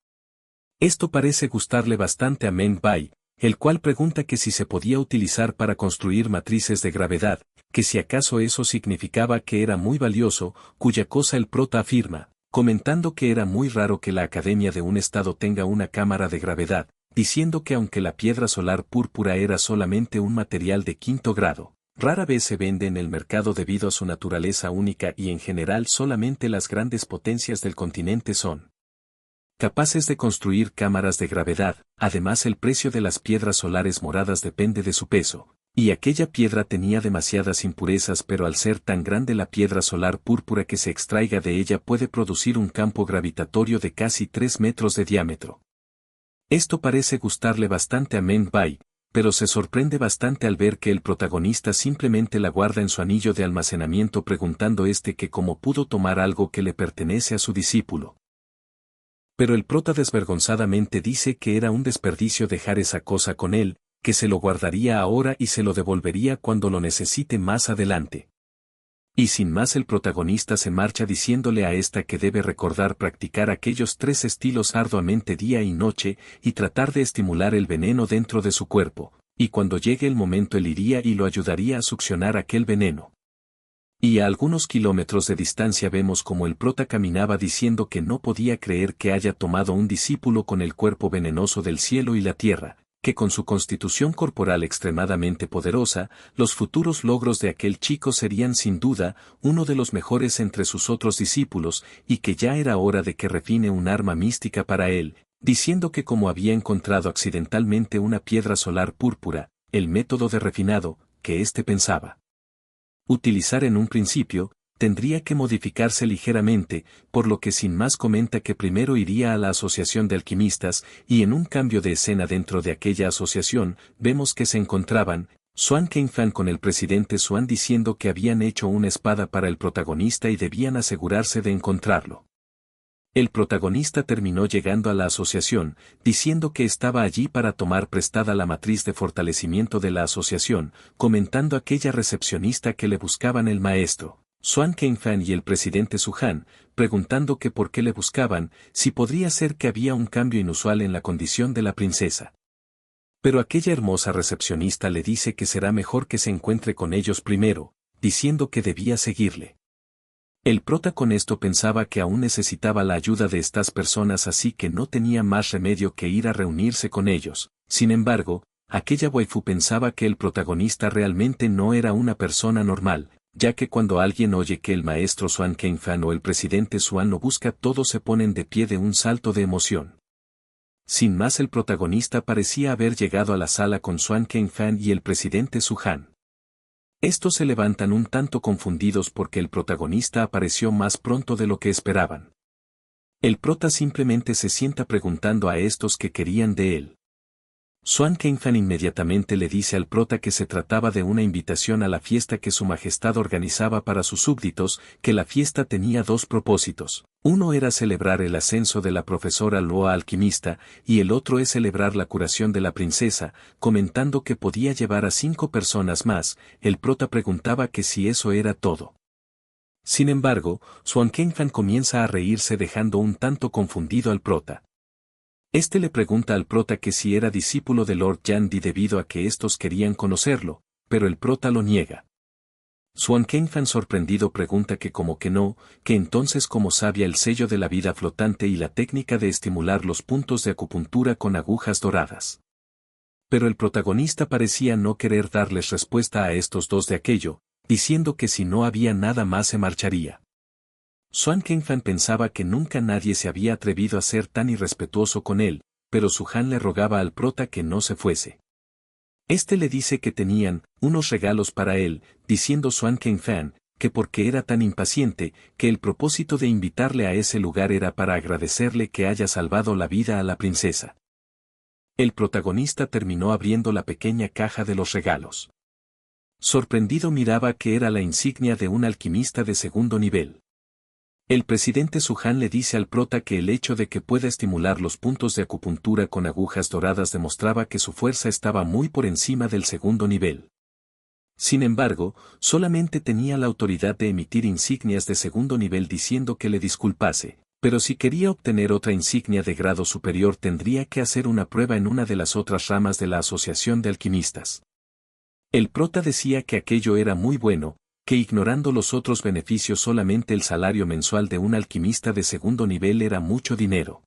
Esto parece gustarle bastante a Meng Bai, el cual pregunta que si se podía utilizar para construir matrices de gravedad, que si acaso eso significaba que era muy valioso, cuya cosa el prota afirma, comentando que era muy raro que la academia de un estado tenga una cámara de gravedad, diciendo que aunque la piedra solar púrpura era solamente un material de quinto grado, rara vez se vende en el mercado debido a su naturaleza única y en general solamente las grandes potencias del continente son capaces de construir cámaras de gravedad. Además el precio de las piedras solares moradas depende de su peso, y aquella piedra tenía demasiadas impurezas, pero al ser tan grande la piedra solar púrpura que se extraiga de ella puede producir un campo gravitatorio de casi 3 metros de diámetro. Esto parece gustarle bastante a Meng Bai, pero se sorprende bastante al ver que el protagonista simplemente la guarda en su anillo de almacenamiento, preguntando que cómo pudo tomar algo que le pertenece a su discípulo. Pero el prota desvergonzadamente dice que era un desperdicio dejar esa cosa con él, que se lo guardaría ahora y se lo devolvería cuando lo necesite más adelante. Y sin más el protagonista se marcha diciéndole a esta que debe recordar practicar aquellos 3 estilos arduamente día y noche y tratar de estimular el veneno dentro de su cuerpo, y cuando llegue el momento él iría y lo ayudaría a succionar aquel veneno. Y a algunos kilómetros de distancia vemos como el prota caminaba diciendo que no podía creer que haya tomado un discípulo con el cuerpo venenoso del cielo y la tierra, que con su constitución corporal extremadamente poderosa, los futuros logros de aquel chico serían sin duda uno de los mejores entre sus otros discípulos, y que ya era hora de que refine un arma mística para él, diciendo que como había encontrado accidentalmente una piedra solar púrpura, el método de refinado, que pensaba utilizar en un principio, tendría que modificarse ligeramente, por lo que sin más comenta que primero iría a la asociación de alquimistas, y en un cambio de escena dentro de aquella asociación, vemos que se encontraban Xuan Kengfan con el presidente Xuan diciendo que habían hecho una espada para el protagonista y debían asegurarse de encontrarlo. El protagonista terminó llegando a la asociación, diciendo que estaba allí para tomar prestada la matriz de fortalecimiento de la asociación, comentando a aquella recepcionista que le buscaban el maestro Xuan Kengfan y el presidente Su Han, preguntando que por qué le buscaban, si podría ser que había un cambio inusual en la condición de la princesa. Pero aquella hermosa recepcionista le dice que será mejor que se encuentre con ellos primero, diciendo que debía seguirle. El prota con esto pensaba que aún necesitaba la ayuda de estas personas, así que no tenía más remedio que ir a reunirse con ellos. Sin embargo, aquella waifu pensaba que el protagonista realmente no era una persona normal, ya que cuando alguien oye que el maestro Xuan Kengfan o el presidente Xuan lo busca, todos se ponen de pie de un salto de emoción. Sin más el protagonista parecía haber llegado a la sala con Xuan Kengfan y el presidente Su Han. Estos se levantan un tanto confundidos porque el protagonista apareció más pronto de lo que esperaban. El prota simplemente se sienta preguntando a estos qué querían de él. Xuan Kengfan inmediatamente le dice al prota que se trataba de una invitación a la fiesta que su majestad organizaba para sus súbditos, que la fiesta tenía 2 propósitos. Uno era celebrar el ascenso de la profesora Luo alquimista, y el otro es celebrar la curación de la princesa, comentando que podía llevar a 5 personas más. El prota preguntaba que si eso era todo. Sin embargo, Xuan Kengfan comienza a reírse dejando un tanto confundido al prota. Le pregunta al prota que si era discípulo de Lord Yandi debido a que estos querían conocerlo, pero el prota lo niega. Xuan Kengfan sorprendido pregunta que como que no, que entonces cómo sabía el sello de la vida flotante y la técnica de estimular los puntos de acupuntura con agujas doradas. Pero el protagonista parecía no querer darles respuesta a estos dos de aquello, diciendo que si no había nada más se marcharía. Xuan Kengfan pensaba que nunca nadie se había atrevido a ser tan irrespetuoso con él, pero Su Han le rogaba al prota que no se fuese. Le dice que tenían unos regalos para él, diciendo Xuan Kengfan, que porque era tan impaciente, que el propósito de invitarle a ese lugar era para agradecerle que haya salvado la vida a la princesa. El protagonista terminó abriendo la pequeña caja de los regalos. Sorprendido miraba que era la insignia de un alquimista de segundo nivel. El presidente Su Han le dice al prota que el hecho de que pueda estimular los puntos de acupuntura con agujas doradas demostraba que su fuerza estaba muy por encima del segundo nivel. Sin embargo, solamente tenía la autoridad de emitir insignias de segundo nivel diciendo que le disculpase, pero si quería obtener otra insignia de grado superior tendría que hacer una prueba en una de las otras ramas de la Asociación de Alquimistas. El prota decía que aquello era muy bueno, que ignorando los otros beneficios solamente el salario mensual de un alquimista de segundo nivel era mucho dinero.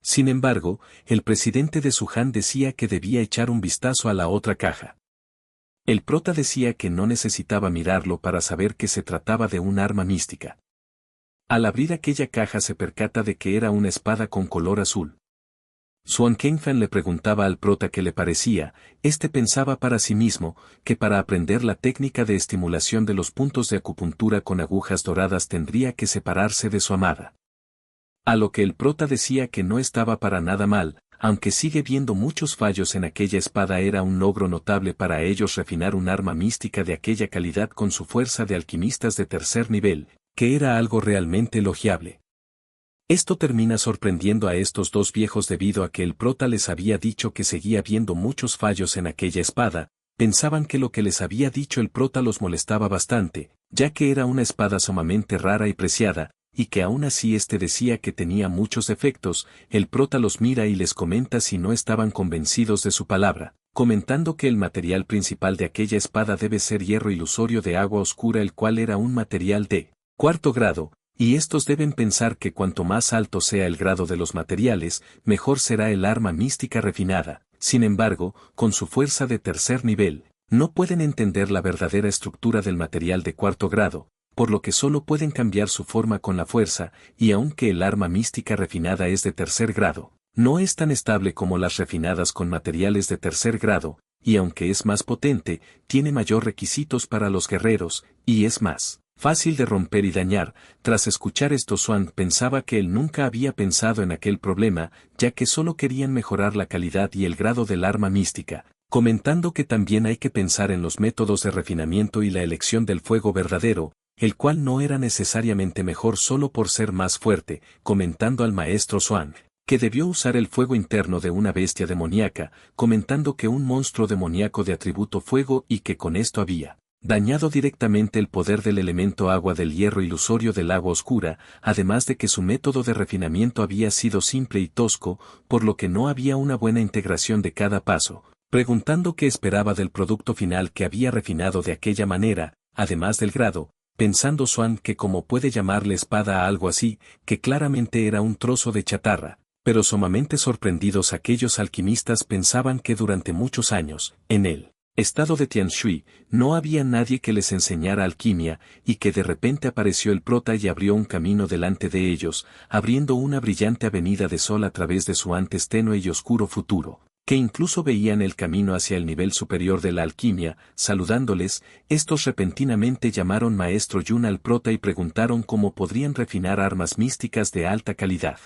Sin embargo, el presidente de Suhan decía que debía echar un vistazo a la otra caja. El prota decía que no necesitaba mirarlo para saber que se trataba de un arma mística. Al abrir aquella caja se percata de que era una espada con color azul. Swan Kengfan le preguntaba al prota qué le parecía, este pensaba para sí mismo, que para aprender la técnica de estimulación de los puntos de acupuntura con agujas doradas tendría que separarse de su amada. A lo que el prota decía que no estaba para nada mal, aunque sigue viendo muchos fallos en aquella espada era un logro notable para ellos refinar un arma mística de aquella calidad con su fuerza de alquimistas de tercer nivel, que era algo realmente elogiable. Esto termina sorprendiendo a estos dos viejos debido a que el prota les había dicho que seguía viendo muchos fallos en aquella espada, pensaban que lo que les había dicho el prota los molestaba bastante, ya que era una espada sumamente rara y preciada, y que aún así decía que tenía muchos defectos, el prota los mira y les comenta si no estaban convencidos de su palabra, comentando que el material principal de aquella espada debe ser hierro ilusorio de agua oscura el cual era un material de cuarto grado, y estos deben pensar que cuanto más alto sea el grado de los materiales, mejor será el arma mística refinada. Sin embargo, con su fuerza de tercer nivel, no pueden entender la verdadera estructura del material de cuarto grado, por lo que solo pueden cambiar su forma con la fuerza, y aunque el arma mística refinada es de tercer grado, no es tan estable como las refinadas con materiales de tercer grado, y aunque es más potente, tiene mayor requisitos para los guerreros, y es más fácil de romper y dañar. Tras escuchar esto Swan pensaba que él nunca había pensado en aquel problema, ya que solo querían mejorar la calidad y el grado del arma mística, comentando que también hay que pensar en los métodos de refinamiento y la elección del fuego verdadero, el cual no era necesariamente mejor solo por ser más fuerte, comentando al maestro Swan que debió usar el fuego interno de una bestia demoníaca, comentando que un monstruo demoníaco de atributo fuego y que con esto había dañado directamente el poder del elemento agua del hierro ilusorio del agua oscura, además de que su método de refinamiento había sido simple y tosco, por lo que no había una buena integración de cada paso, preguntando qué esperaba del producto final que había refinado de aquella manera, además del grado, pensando Swan que como puede llamarle espada a algo así, que claramente era un trozo de chatarra, pero sumamente sorprendidos aquellos alquimistas pensaban que durante muchos años, en él, estado de Tianshui, no había nadie que les enseñara alquimia, y que de repente apareció el prota y abrió un camino delante de ellos, abriendo una brillante avenida de sol a través de su antes tenue y oscuro futuro, que incluso veían el camino hacia el nivel superior de la alquimia. Saludándoles, estos repentinamente llamaron Maestro Yun al prota y preguntaron cómo podrían refinar armas místicas de alta calidad.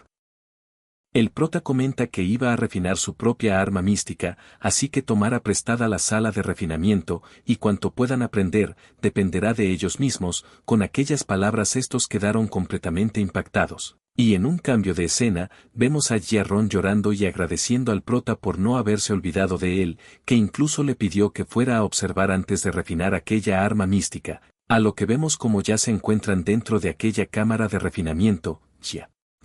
El prota comenta que iba a refinar su propia arma mística, así que tomara prestada la sala de refinamiento, y cuanto puedan aprender, dependerá de ellos mismos. Con aquellas palabras estos quedaron completamente impactados. Y en un cambio de escena, vemos a Jiarron llorando y agradeciendo al prota por no haberse olvidado de él, que incluso le pidió que fuera a observar antes de refinar aquella arma mística, a lo que vemos como ya se encuentran dentro de aquella cámara de refinamiento.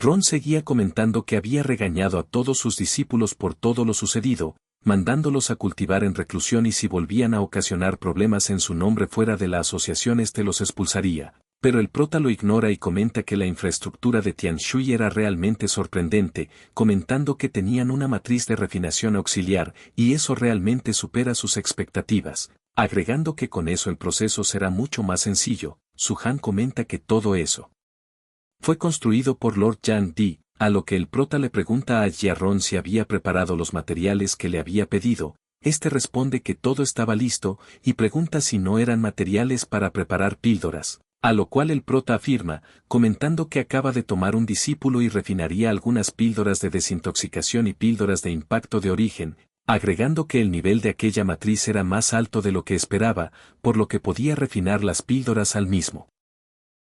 Ron seguía comentando que había regañado a todos sus discípulos por todo lo sucedido, mandándolos a cultivar en reclusión y si volvían a ocasionar problemas en su nombre fuera de la asociación los expulsaría. Pero el prota lo ignora y comenta que la infraestructura de Tianshui era realmente sorprendente, comentando que tenían una matriz de refinación auxiliar, y eso realmente supera sus expectativas, agregando que con eso el proceso será mucho más sencillo. Suhan comenta que todo eso fue construido por Lord Jan Di, a lo que el prota le pregunta a Jiarron si había preparado los materiales que le había pedido. Este responde que todo estaba listo, y pregunta si no eran materiales para preparar píldoras, a lo cual el prota afirma, comentando que acaba de tomar un discípulo y refinaría algunas píldoras de desintoxicación y píldoras de impacto de origen, agregando que el nivel de aquella matriz era más alto de lo que esperaba, por lo que podía refinar las píldoras al mismo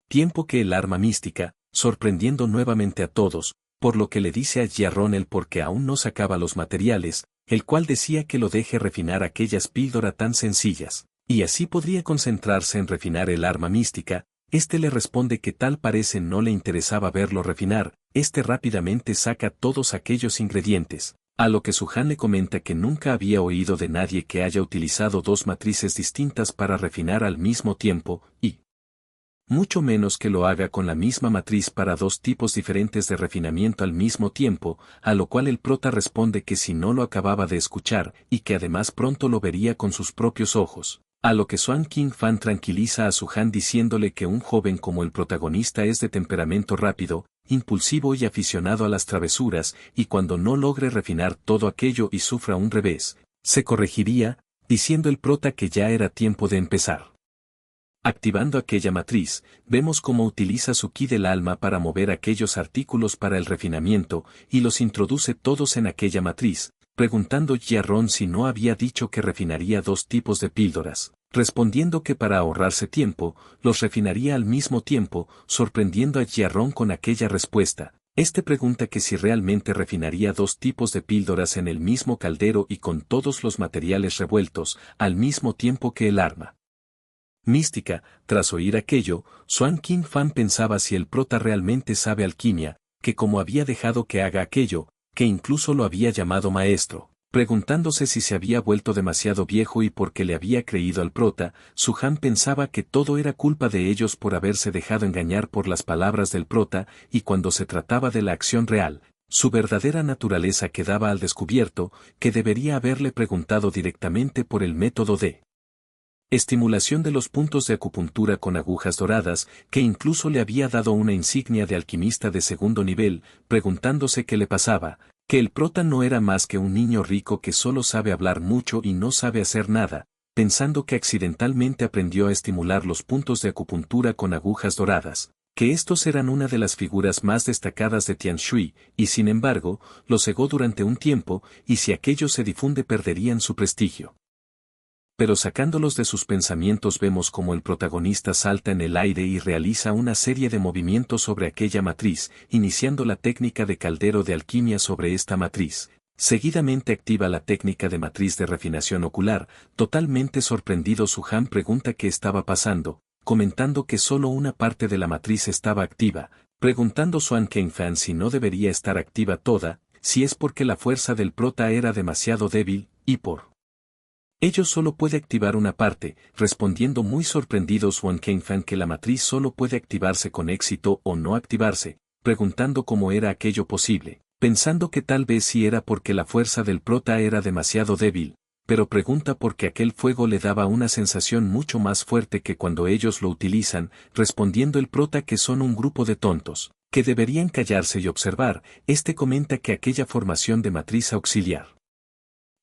tiempo que el arma mística, sorprendiendo nuevamente a todos, por lo que le dice a Jiarron el por qué aún no sacaba los materiales, el cual decía que lo deje refinar aquellas píldoras tan sencillas, Y así podría concentrarse en refinar el arma mística. Este le responde que tal parece no le interesaba verlo refinar, este rápidamente saca todos aquellos ingredientes, a lo que Su-han le comenta que nunca había oído de nadie que haya utilizado dos matrices distintas para refinar al mismo tiempo, y mucho menos que lo haga con la misma matriz para dos tipos diferentes de refinamiento al mismo tiempo, a lo cual el prota responde que si no lo acababa de escuchar y que además pronto lo vería con sus propios ojos. A lo que Swan King Fan tranquiliza a Su-han diciéndole que un joven como el protagonista es de temperamento rápido, impulsivo y aficionado a las travesuras, y cuando no logre refinar todo aquello y sufra un revés, se corregiría, diciendo el prota que ya era tiempo de empezar. Activando aquella matriz, vemos cómo utiliza su ki del alma para mover aquellos artículos para el refinamiento, y los introduce todos en aquella matriz, preguntando Ji-ron si no había dicho que refinaría dos tipos de píldoras, respondiendo que para ahorrarse tiempo, los refinaría al mismo tiempo, sorprendiendo a Ji-ron con aquella respuesta. Este pregunta que si realmente refinaría dos tipos de píldoras en el mismo caldero y con todos los materiales revueltos, al mismo tiempo que el arma mística. Tras oír aquello, Swan King Fan pensaba si el prota realmente sabe alquimia, que como había dejado que haga aquello, que incluso lo había llamado maestro, preguntándose si se había vuelto demasiado viejo y por qué le había creído al prota. Su-han pensaba que todo era culpa de ellos por haberse dejado engañar por las palabras del prota, y cuando se trataba de la acción real, su verdadera naturaleza quedaba al descubierto, que debería haberle preguntado directamente por el método de estimulación de los puntos de acupuntura con agujas doradas, que incluso le había dado una insignia de alquimista de segundo nivel, preguntándose qué le pasaba, que el prota no era más que un niño rico que solo sabe hablar mucho y no sabe hacer nada, pensando que accidentalmente aprendió a estimular los puntos de acupuntura con agujas doradas, que estos eran una de las figuras más destacadas de Tianshui, y sin embargo, lo cegó durante un tiempo, y si aquello se difunde perderían su prestigio. Pero sacándolos de sus pensamientos vemos como el protagonista salta en el aire y realiza una serie de movimientos sobre aquella matriz, iniciando la técnica de caldero de alquimia sobre esta matriz. Seguidamente activa la técnica de matriz de refinación ocular. Totalmente sorprendido, Su-han pregunta qué estaba pasando, comentando que solo una parte de la matriz estaba activa, preguntando Swan King Fan si no debería estar activa toda, si es porque la fuerza del prota era demasiado débil, y por ello solo puede activar una parte, respondiendo muy sorprendido Swan King Fan que la matriz solo puede activarse con éxito o no activarse, preguntando cómo era aquello posible, pensando que tal vez sí era porque la fuerza del prota era demasiado débil, pero pregunta porque aquel fuego le daba una sensación mucho más fuerte que cuando ellos lo utilizan, respondiendo el prota que son un grupo de tontos, que deberían callarse y observar. Este comenta que aquella formación de matriz auxiliar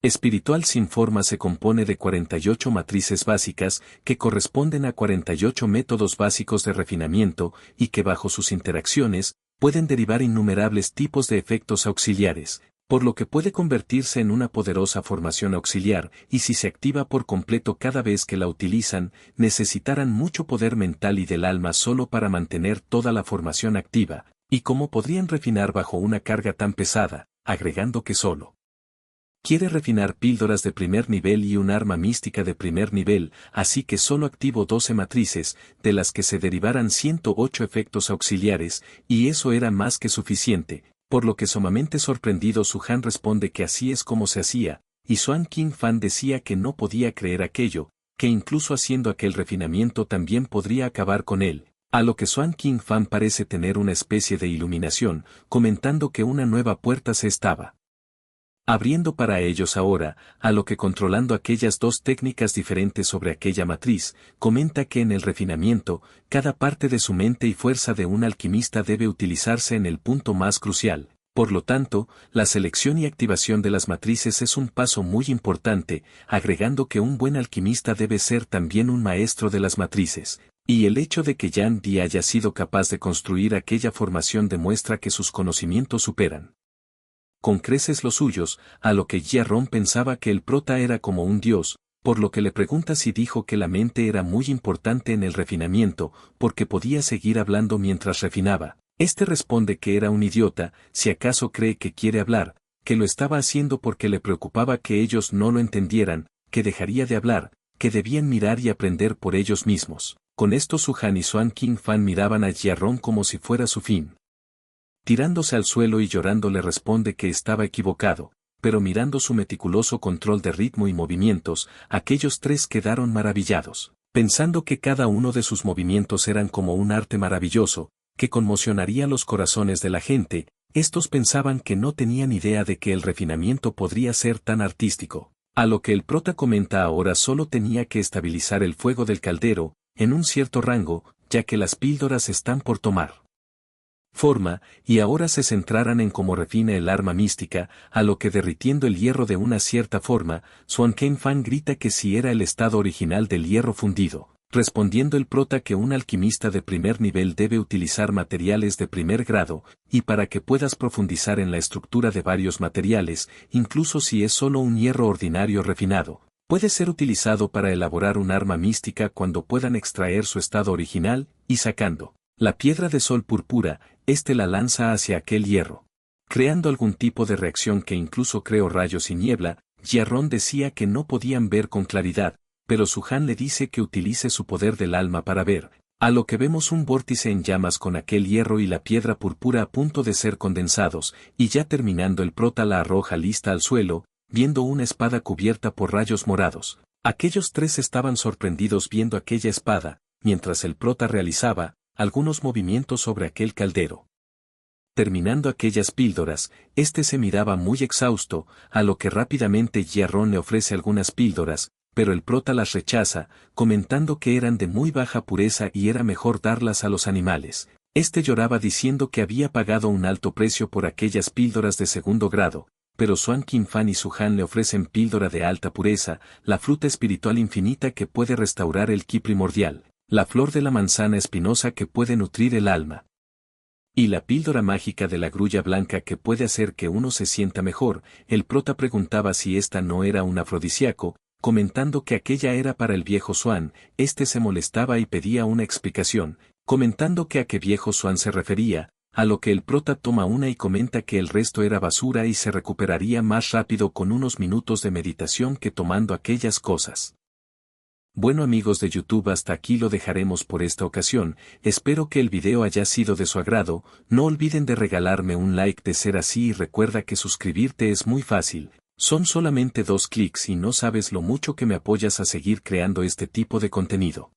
espiritual sin forma se compone de 48 matrices básicas que corresponden a 48 métodos básicos de refinamiento y que bajo sus interacciones pueden derivar innumerables tipos de efectos auxiliares, por lo que puede convertirse en una poderosa formación auxiliar, y si se activa por completo cada vez que la utilizan, necesitarán mucho poder mental y del alma solo para mantener toda la formación activa, y cómo podrían refinar bajo una carga tan pesada, agregando que solo quiere refinar píldoras de primer nivel y un arma mística de primer nivel, así que solo activo 12 matrices, de las que se derivaran 108 efectos auxiliares, y eso era más que suficiente, por lo que sumamente sorprendido Su-han responde que así es como se hacía, y Swan King Fan decía que no podía creer aquello, que incluso haciendo aquel refinamiento también podría acabar con él, a lo que Swan King Fan parece tener una especie de iluminación, comentando que una nueva puerta se estaba abriendo para ellos ahora, a lo que controlando aquellas dos técnicas diferentes sobre aquella matriz, comenta que en el refinamiento, cada parte de su mente y fuerza de un alquimista debe utilizarse en el punto más crucial. Por lo tanto, la selección y activación de las matrices es un paso muy importante, agregando que un buen alquimista debe ser también un maestro de las matrices. Y el hecho de que Yan Di haya sido capaz de construir aquella formación demuestra que sus conocimientos superan con creces los suyos, a lo que Ji-ron pensaba que el prota era como un dios, por lo que le pregunta si dijo que la mente era muy importante en el refinamiento, porque podía seguir hablando mientras refinaba. Este responde que era un idiota, si acaso cree que quiere hablar, que lo estaba haciendo porque le preocupaba que ellos no lo entendieran, que dejaría de hablar, que debían mirar y aprender por ellos mismos. Con esto Su-han y Swan King-fan miraban a Ji-ron como si fuera su fin. Tirándose al suelo y llorando le responde que estaba equivocado, pero mirando su meticuloso control de ritmo y movimientos, aquellos tres quedaron maravillados, pensando que cada uno de sus movimientos eran como un arte maravilloso, que conmocionaría los corazones de la gente. Estos pensaban que no tenían idea de que el refinamiento podría ser tan artístico. A lo que el prota comenta ahora solo tenía que estabilizar el fuego del caldero, en un cierto rango, ya que las píldoras están por tomar forma, y ahora se centraran en cómo refina el arma mística, a lo que derritiendo el hierro de una cierta forma, Swan King-fan grita que si era el estado original del hierro fundido, respondiendo el prota que un alquimista de primer nivel debe utilizar materiales de primer grado, y para que puedas profundizar en la estructura de varios materiales, incluso si es solo un hierro ordinario refinado, puede ser utilizado para elaborar un arma mística cuando puedan extraer su estado original, y sacando la piedra de sol púrpura, la lanza hacia aquel hierro, creando algún tipo de reacción que incluso creó rayos y niebla. Ji-ron decía que no podían ver con claridad, pero Su-han le dice que utilice su poder del alma para ver, a lo que vemos un vórtice en llamas con aquel hierro y la piedra púrpura a punto de ser condensados, y ya terminando el prota la arroja lista al suelo, viendo una espada cubierta por rayos morados. Aquellos tres estaban sorprendidos viendo aquella espada, mientras el prota realizaba algunos movimientos sobre aquel caldero. Terminando aquellas píldoras, se miraba muy exhausto, a lo que rápidamente Ji-ron le ofrece algunas píldoras, pero el prota las rechaza, comentando que eran de muy baja pureza y era mejor darlas a los animales. Lloraba diciendo que había pagado un alto precio por aquellas píldoras de segundo grado, pero Swan King-fan y Su-han le ofrecen píldora de alta pureza, la fruta espiritual infinita que puede restaurar el ki primordial, la flor de la manzana espinosa que puede nutrir el alma, y la píldora mágica de la grulla blanca que puede hacer que uno se sienta mejor. El prota preguntaba si esta no era un afrodisíaco, comentando que aquella era para el viejo Swan. Se molestaba y pedía una explicación, comentando que a qué viejo Swan se refería, a lo que el prota toma una y comenta que el resto era basura y se recuperaría más rápido con unos minutos de meditación que tomando aquellas cosas. Bueno amigos de YouTube, hasta aquí lo dejaremos por esta ocasión. Espero que el video haya sido de su agrado. No olviden de regalarme un like de ser así y recuerda que suscribirte es muy fácil. Son solamente 2 clics y no sabes lo mucho que me apoyas a seguir creando este tipo de contenido.